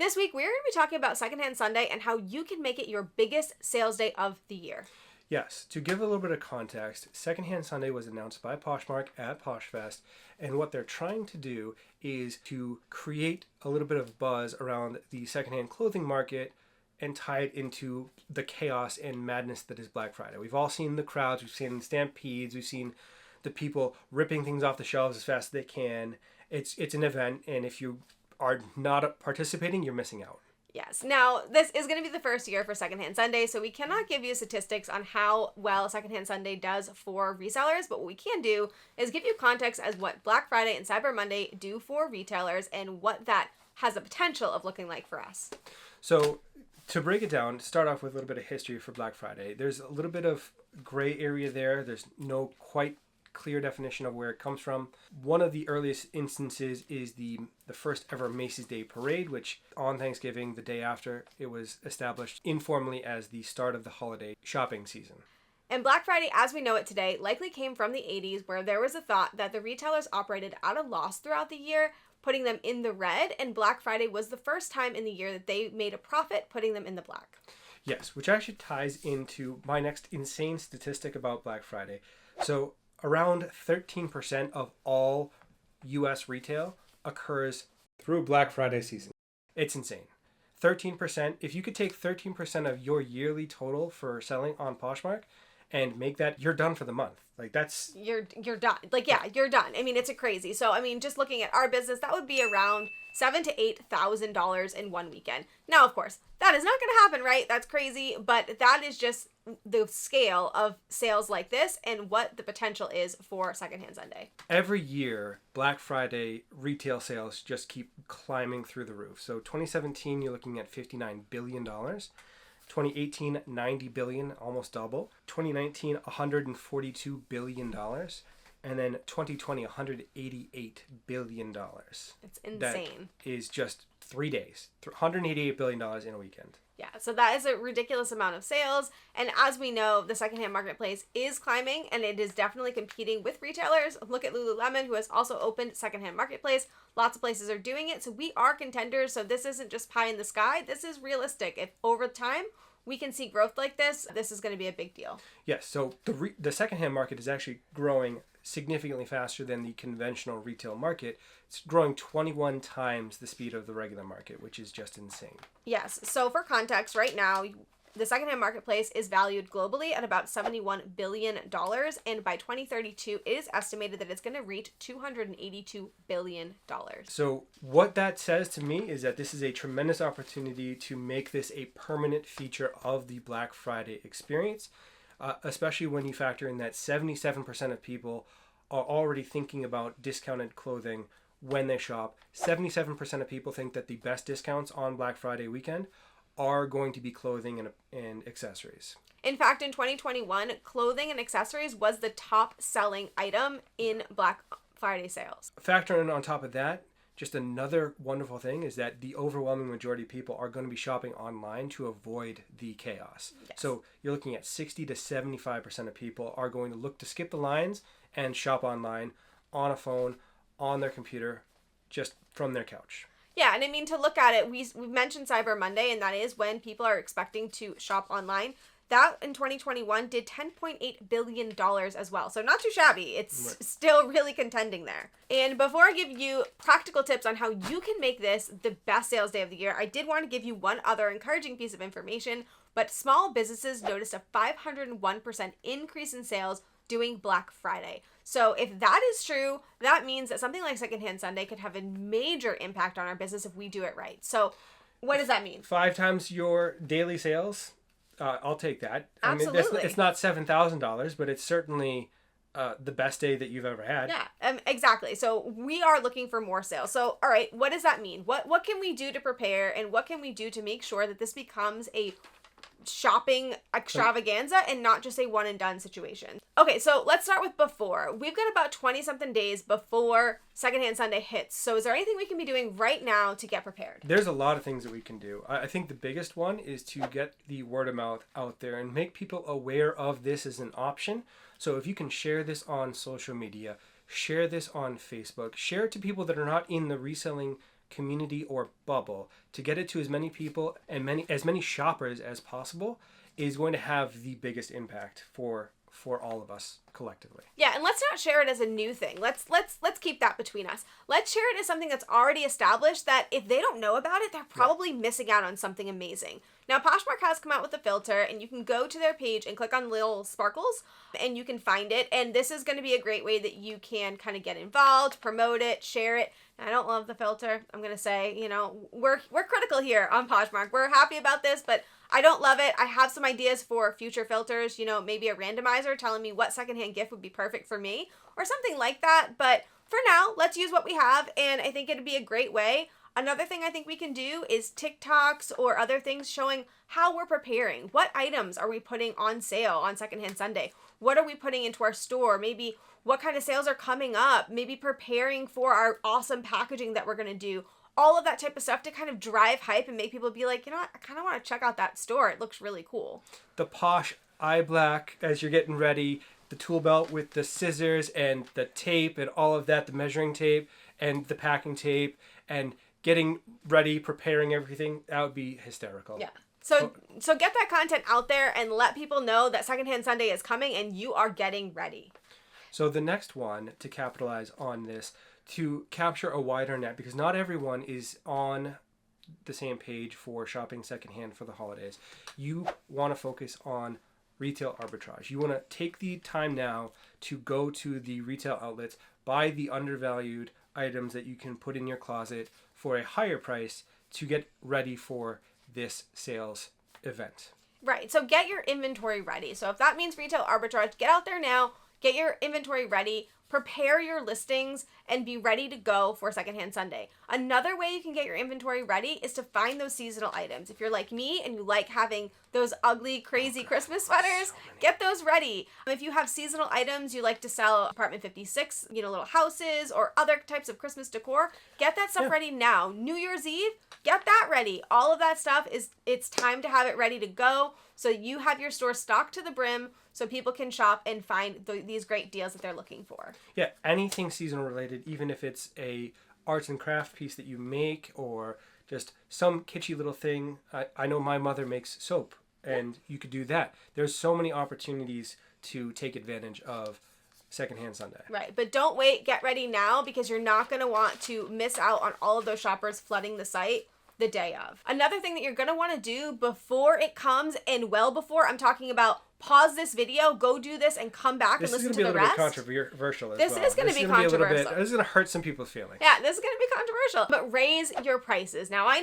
This week, we're going to be talking about Secondhand Sunday and how you can make it your biggest sales day of the year. Yes, to give a little bit of context, Secondhand Sunday was announced by Poshmark at Poshfest, and what they're trying to do is to create a little bit of buzz around the secondhand clothing market and tie it into the chaos and madness that is Black Friday. We've all seen the crowds, we've seen stampedes, we've seen the people ripping things off the shelves as fast as they can. It's an event, and if you are not participating, you're missing out. Yes. Now, this is going to be the first year for Secondhand Sunday, so we cannot give you statistics on how well Secondhand Sunday does for resellers, but what we can do is give you context as what Black Friday and Cyber Monday do for retailers and what that has the potential of looking like for us. So, to break it down, start off with a little bit of history for Black Friday. There's a little bit of gray area there. There's no quite clear definition of where it comes from. One of the earliest instances is the first ever Macy's Day Parade, which on Thanksgiving, the day after, it was established informally as the start of the holiday shopping season. And Black Friday, as we know it today, likely came from the 80s, where there was a thought that the retailers operated at a loss throughout the year, putting them in the red, and Black Friday was the first time in the year that they made a profit, putting them in the black. Yes, which actually ties into my next insane statistic about Black Friday. So around 13% of all U.S. retail occurs through Black Friday season. It's insane. 13%, if you could take 13% of your yearly total for selling on Poshmark and make that, you're done for the month. Like that's... You're done. Like, yeah, you're done. I mean, it's a crazy. So, I mean, just looking at our business, that would be around $7,000 to $8,000 in one weekend. Now, of course, that is not going to happen, right? That's crazy. But that is just the scale of sales like this and what the potential is for Secondhand Sunday. Every year, Black Friday retail sales just keep climbing through the roof. So 2017, you're looking at $59 billion. 2018, $90 billion, almost double. 2019, $142 billion. And then 2020, $188 billion. It's insane. That is just 3 days. $188 billion in a weekend. Yeah, so that is a ridiculous amount of sales. And as we know, the secondhand marketplace is climbing and it is definitely competing with retailers. Look at Lululemon, who has also opened secondhand marketplace. Lots of places are doing it. So we are contenders. So this isn't just pie in the sky. This is realistic. If over time we can see growth like this is going to be a big deal. Yes, so the secondhand market is actually growing significantly faster than the conventional retail market. It's growing 21 times the speed of the regular market, which is just insane. Yes. So for context, right now, the secondhand marketplace is valued globally at about $71 billion. And by 2032, it is estimated that it's going to reach $282 billion. So what that says to me is that this is a tremendous opportunity to make this a permanent feature of the Black Friday experience. Especially when you factor in that 77% of people are already thinking about discounted clothing when they shop. 77% of people think that the best discounts on Black Friday weekend are going to be clothing and accessories. In fact, in 2021, clothing and accessories was the top selling item in Black Friday sales. Factor in on top of that, just another wonderful thing is that the overwhelming majority of people are going to be shopping online to avoid the chaos. Yes. So you're looking at 60 to 75% of people are going to look to skip the lines and shop online on a phone, on their computer, just from their couch. Yeah, and I mean, to look at it, we've mentioned Cyber Monday, and that is when people are expecting to shop online. That in 2021 did $10.8 billion as well. So not too shabby. It's still really contending there. And before I give you practical tips on how you can make this the best sales day of the year, I did want to give you one other encouraging piece of information. But small businesses noticed a 501% increase in sales doing Black Friday. So if that is true, that means that something like Secondhand Sunday could have a major impact on our business if we do it right. So what does that mean? 5 times your daily sales? I'll take that. Absolutely. I mean, it's not $7,000, but it's certainly the best day that you've ever had. Yeah, exactly. So we are looking for more sales. So, all right, what does that mean? What can we do to prepare, and what can we do to make sure that this becomes a shopping extravaganza and not just a one and done situation? Okay, so let's start with before. We've got about 20 something days before Secondhand Sunday hits. So is there anything we can be doing right now to get prepared? There's a lot of things that we can do. I think the biggest one is to get the word of mouth out there and make people aware of this as an option. So if you can share this on social media, share this on Facebook, share it to people that are not in the reselling community or bubble, to get it to as many people and as many shoppers as possible, is going to have the biggest impact for all of us collectively. Yeah, and let's not share it as a new thing. Let's keep that between us. Let's share it as something that's already established, that if they don't know about it, they're probably missing out on something amazing. Now, Poshmark has come out with a filter, and you can go to their page and click on little sparkles, and you can find it. And this is going to be a great way that you can kind of get involved, promote it, share it. I don't love the filter. I'm going to say, we're critical here on Poshmark. We're happy about this, but I don't love it. I have some ideas for future filters, maybe a randomizer telling me what secondhand gift would be perfect for me or something like that. But for now, let's use what we have, and I think it'd be a great way. Another thing I think we can do is TikToks or other things showing how we're preparing. What items are we putting on sale on Secondhand Sunday? What are we putting into our store? Maybe what kind of sales are coming up? Maybe preparing for our awesome packaging that we're going to do. All of that type of stuff to kind of drive hype and make people be like, what? I kind of want to check out that store. It looks really cool. The Posh eye black as you're getting ready, the tool belt with the scissors and the tape and all of that, the measuring tape and the packing tape, and getting ready, preparing everything. That would be hysterical. Yeah. So get that content out there and let people know that Secondhand Sunday is coming and you are getting ready. So the next one to capitalize on this, to capture a wider net, because not everyone is on the same page for shopping secondhand for the holidays. You want to focus on retail arbitrage. You want to take the time now to go to the retail outlets, buy the undervalued items that you can put in your closet for a higher price to get ready for this sales event. Right. So get your inventory ready. So if that means retail arbitrage, get out there now, get your inventory ready, prepare your listings, and be ready to go for Secondhand Sunday. Another way you can get your inventory ready is to find those seasonal items. If you're like me and you like having those ugly, crazy Christmas sweaters, get those ready. If you have seasonal items you like to sell, Apartment 56, little houses or other types of Christmas decor, get that stuff ready now. New Year's Eve, get that ready. All of that stuff it's time to have it ready to go, so you have your store stocked to the brim, so people can shop and find these great deals that they're looking for. Yeah, anything seasonal related, even if it's a arts and craft piece that you make or just some kitschy little thing. I know my mother makes soap, and you could do that. There's so many opportunities to take advantage of Secondhand Sunday. Right, but don't wait. Get ready now, because you're not going to want to miss out on all of those shoppers flooding the site the day of. Another thing that you're going to want to do before it comes, and well before, I'm talking about pause this video, go do this, and come back and listen to the rest. This is going to be a little bit controversial as well. This is going to be controversial. This is going to hurt some people's feelings. Yeah, this is going to be controversial. But raise your prices. Now, I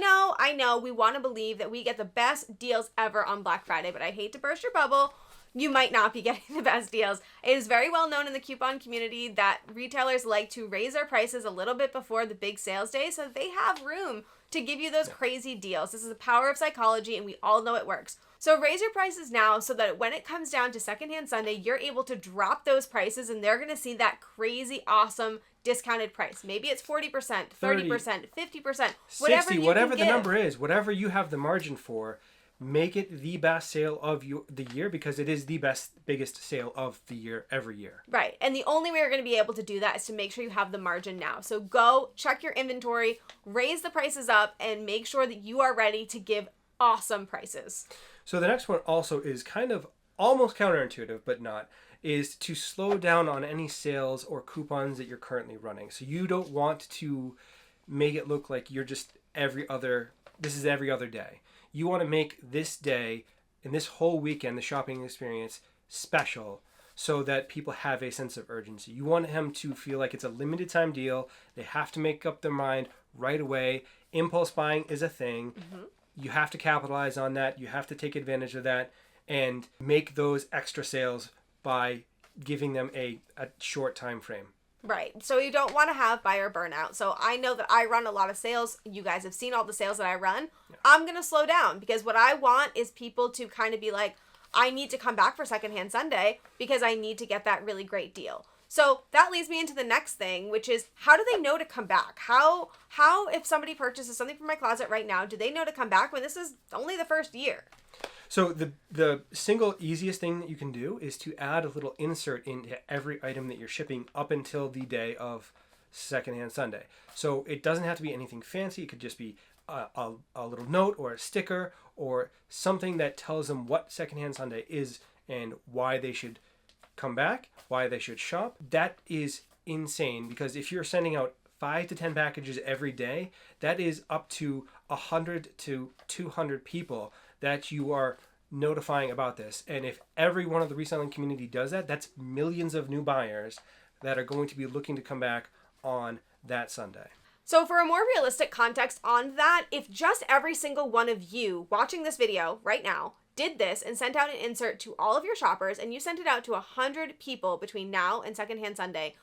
know, we want to believe that we get the best deals ever on Black Friday, but I hate to burst your bubble. You might not be getting the best deals. It is very well known in the coupon community that retailers like to raise their prices a little bit before the big sales day, so they have room to give you those crazy deals. This is the power of psychology, and we all know it works. So raise your prices now, so that when it comes down to Secondhand Sunday, you're able to drop those prices, and they're going to see that crazy, awesome discounted price. Maybe it's 40%, 30%, 50%, whatever 60%, you whatever can the give. number is, whatever you have the margin for. Make it the best sale of the year, because it is the biggest sale of the year every year. Right. And the only way you're going to be able to do that is to make sure you have the margin now. So go check your inventory, raise the prices up, and make sure that you are ready to give awesome prices. So the next one also is kind of almost counterintuitive, but not, is to slow down on any sales or coupons that you're currently running. So you don't want to make it look like you're just every other day. You want to make this day and this whole weekend, the shopping experience, special, so that people have a sense of urgency. You want them to feel like it's a limited time deal. They have to make up their mind right away. Impulse buying is a thing. Mm-hmm. You have to capitalize on that. You have to take advantage of that and make those extra sales by giving them a short time frame. Right. So you don't want to have buyer burnout. So I know that I run a lot of sales. You guys have seen all the sales that I run. Yeah. I'm going to slow down, because what I want is people to kind of be like, I need to come back for Secondhand Sunday because I need to get that really great deal. So that leads me into the next thing, which is, how do they know to come back? How if somebody purchases something from my closet right now, do they know to come back when this is only the first year? So the single easiest thing that you can do is to add a little insert into every item that you're shipping up until the day of Secondhand Sunday. So it doesn't have to be anything fancy. It could just be a little note or a sticker or something that tells them what Secondhand Sunday is and why they should come back, why they should shop. That is insane, because if you're sending out 5 to 10 packages every day, that is up to 100 to 200 people that you are notifying about this. And if every one of the reselling community does that, that's millions of new buyers that are going to be looking to come back on that Sunday. So for a more realistic context on that, if just every single one of you watching this video right now did this and sent out an insert to all of your shoppers, and you sent it out to 100 people between now and Secondhand Sunday,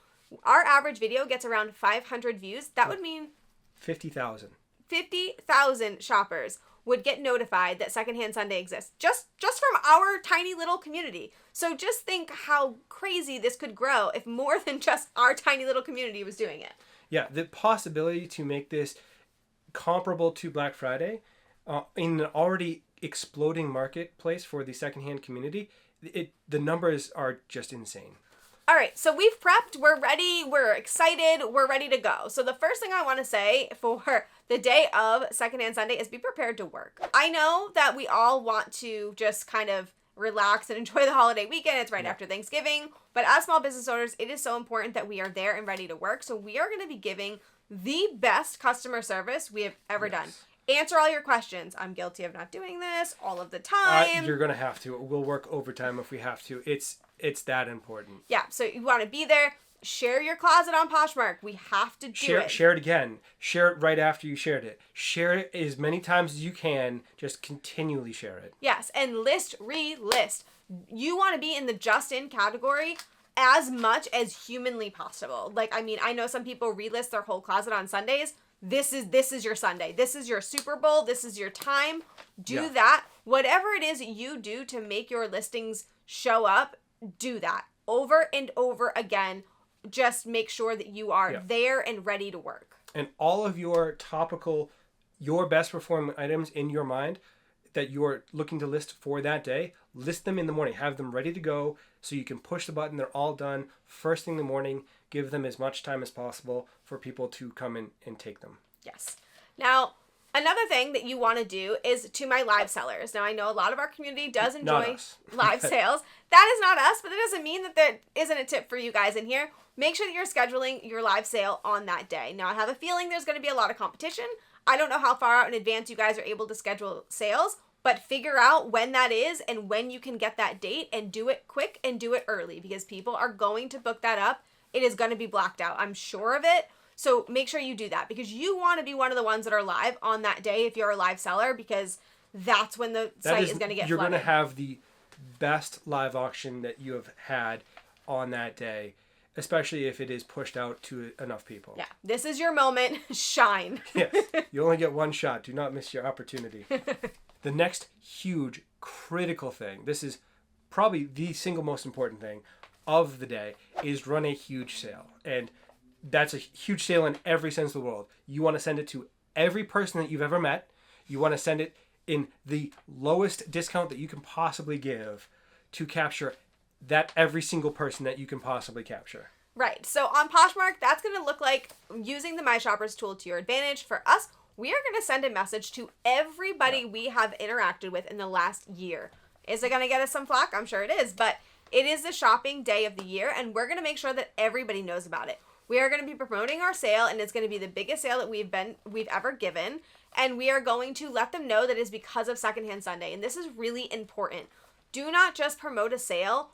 our average video gets around 500 views. That would mean 50,000. 50,000 shoppers would get notified that Secondhand Sunday exists, just from our tiny little community. So just think how crazy this could grow if more than just our tiny little community was doing it. Yeah, the possibility to make this comparable to Black Friday in an already exploding marketplace for the secondhand community, the numbers are just insane. All right, so we've prepped, we're ready, we're excited, we're ready to go. So the first thing I want to say for the day of Secondhand Sunday is be prepared to work. I know that we all want to just kind of relax and enjoy the holiday weekend. It's right after Thanksgiving. But as small business owners, it is so important that we are there and ready to work. So we are going to be giving the best customer service we have ever done. Answer all your questions. I'm guilty of not doing this all of the time. You're going to have to. We'll work overtime if we have to. It's that important. Yeah, so you want to be there. Share your closet on Poshmark. We have to do it. Share it again. Share it right after you shared it. Share it as many times as you can. Just continually share it. Yes, and list, relist. You want to be in the just in category as much as humanly possible. Like, I mean, I know some people relist their whole closet on Sundays. This is your Sunday. This is your Super Bowl. This is your time. Do that. Whatever it is you do to make your listings show up, do that over and over again. Just make sure that you are there and ready to work. And all of your topical, your best performing items in your mind that you're looking to list for that day, list them in the morning. Have them ready to go so you can push the button. They're all done first thing in the morning. Give them as much time as possible for people to come in and take them. Yes. Now, another thing that you want to do is to my live sellers. Now, I know a lot of our community does enjoy live sales. That is not us, but that doesn't mean that there isn't a tip for you guys in here. Make sure that you're scheduling your live sale on that day. Now, I have a feeling there's going to be a lot of competition. I don't know how far out in advance you guys are able to schedule sales, but figure out when that is and when you can get that date and do it quick and do it early because people are going to book that up. It is going to be blacked out. I'm sure of it. So make sure you do that because you want to be one of the ones that are live on that day if you're a live seller because that's when the site is going to get You're flooded. going to have the best live auction that you have had on that day, especially if it is pushed out to enough people. Yeah, this is your moment. Shine. Yes, you only get one shot. Do not miss your opportunity. The next huge critical thing, this is probably the single most important thing of the day, is run a huge sale. And that's a huge sale in every sense of the world. You want to send it to every person that you've ever met. You want to send it in the lowest discount that you can possibly give to capture that every single person that you can possibly capture. Right. So on Poshmark, that's going to look like using the My Shoppers tool to your advantage. For us, we are going to send a message to everybody we have interacted with in the last year. Is it going to get us some flack? I'm sure it is, but it is the shopping day of the year, and we're going to make sure that everybody knows about it. We are going to be promoting our sale, and it's going to be the biggest sale that we've ever given, and we are going to let them know that it's because of Secondhand Sunday, and this is really important. Do not just promote a sale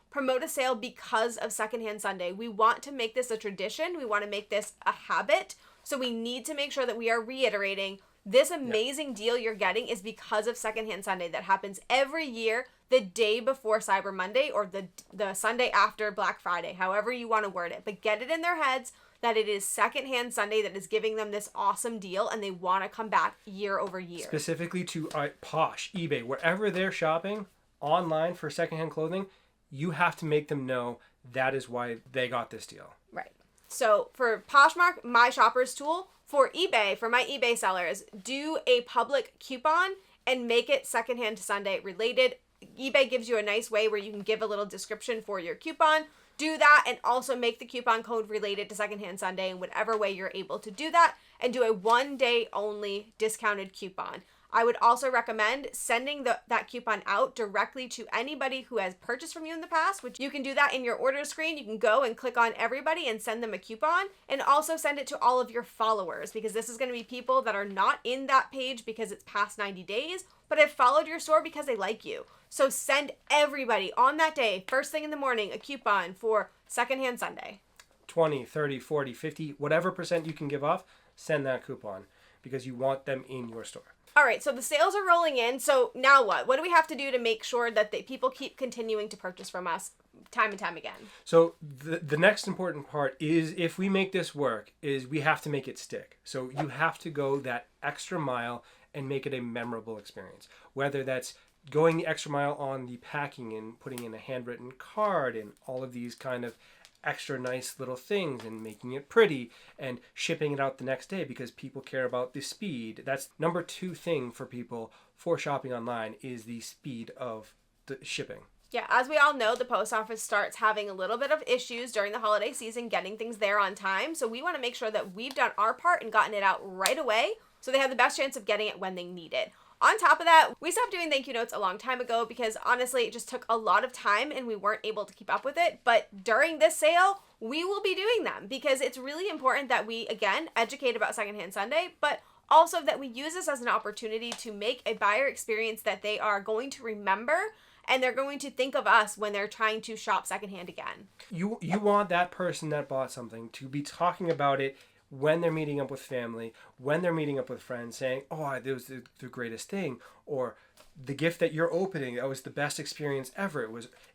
because of Secondhand Sunday. We want to make this a tradition. We want to make this a habit. So we need to make sure that we are reiterating this amazing deal you're getting is because of Secondhand Sunday. That happens every year, the day before Cyber Monday or the Sunday after Black Friday, however you want to word it. But get it in their heads that it is Secondhand Sunday that is giving them this awesome deal and they want to come back year over year. Specifically to Posh, eBay, wherever they're shopping online for secondhand clothing, you have to make them know that is why they got this deal. Right. So for Poshmark, My Shoppers tool, for eBay, for my eBay sellers, do a public coupon and make it Secondhand Sunday related. eBay gives you a nice way where you can give a little description for your coupon. do that, and also make the coupon code related to Secondhand Sunday in whatever way you're able to do that, and do a 1 day only discounted coupon. I would also recommend sending that coupon out directly to anybody who has purchased from you in the past, which you can do that in your order screen. You can go and click on everybody and send them a coupon, and also send it to all of your followers, because this is going to be people that are not in that page because it's past 90 days, but have followed your store because they like you. So send everybody on that day, first thing in the morning, a coupon for Secondhand Sunday. 20, 30, 40, 50, whatever percent you can give off, send that coupon because you want them in your store. All right, so the sales are rolling in. So now what? What do we have to do to make sure that people keep continuing to purchase from us time and time again? So the next important part is, if we make this work, is we have to make it stick. So you have to go that extra mile and make it a memorable experience. Whether that's going the extra mile on the packing and putting in a handwritten card and all of these kind of extra nice little things and making it pretty and shipping it out the next day because people care about the speed. That's number 2 thing for people for shopping online, is the speed of the shipping. Yeah, as we all know, the post office starts having a little bit of issues during the holiday season getting things there on time. So we want to make sure that we've done our part and gotten it out right away so they have the best chance of getting it when they need it. On top of that, we stopped doing thank you notes a long time ago because honestly, it just took a lot of time and we weren't able to keep up with it. But during this sale, we will be doing them because it's really important that we, again, educate about Secondhand Sunday, but also that we use this as an opportunity to make a buyer experience that they are going to remember, and they're going to think of us when they're trying to shop secondhand again. You want that person that bought something to be talking about it when they're meeting up with family, when they're meeting up with friends, saying, oh, it was the greatest thing, or the gift that you're opening, that was the best experience ever.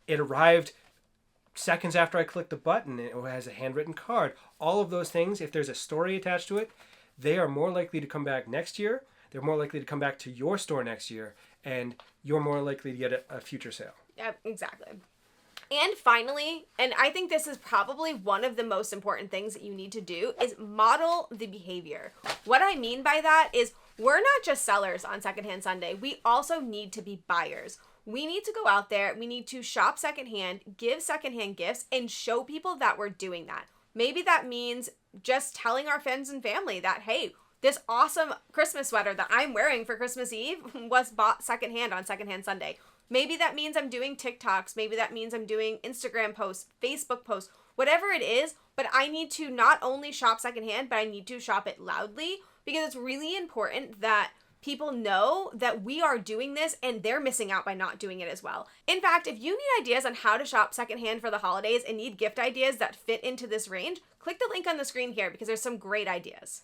It arrived seconds after I clicked the button, it has a handwritten card. All of those things, if there's a story attached to it, they are more likely to come back next year. They're more likely to come back to your store next year, and you're more likely to get a future sale. Yeah, exactly. And finally, and I think this is probably one of the most important things that you need to do, is model the behavior. What I mean by that is we're not just sellers on Secondhand Sunday. We also need to be buyers. We need to go out there. We need to shop secondhand, give secondhand gifts, and show people that we're doing that. Maybe that means just telling our friends and family that, hey, this awesome Christmas sweater that I'm wearing for Christmas Eve was bought secondhand on Secondhand Sunday. Maybe that means I'm doing TikToks. Maybe that means I'm doing Instagram posts, Facebook posts, whatever it is. But I need to not only shop secondhand, but I need to shop it loudly, because it's really important that people know that we are doing this and they're missing out by not doing it as well. In fact, if you need ideas on how to shop secondhand for the holidays and need gift ideas that fit into this range, click the link on the screen here because there's some great ideas.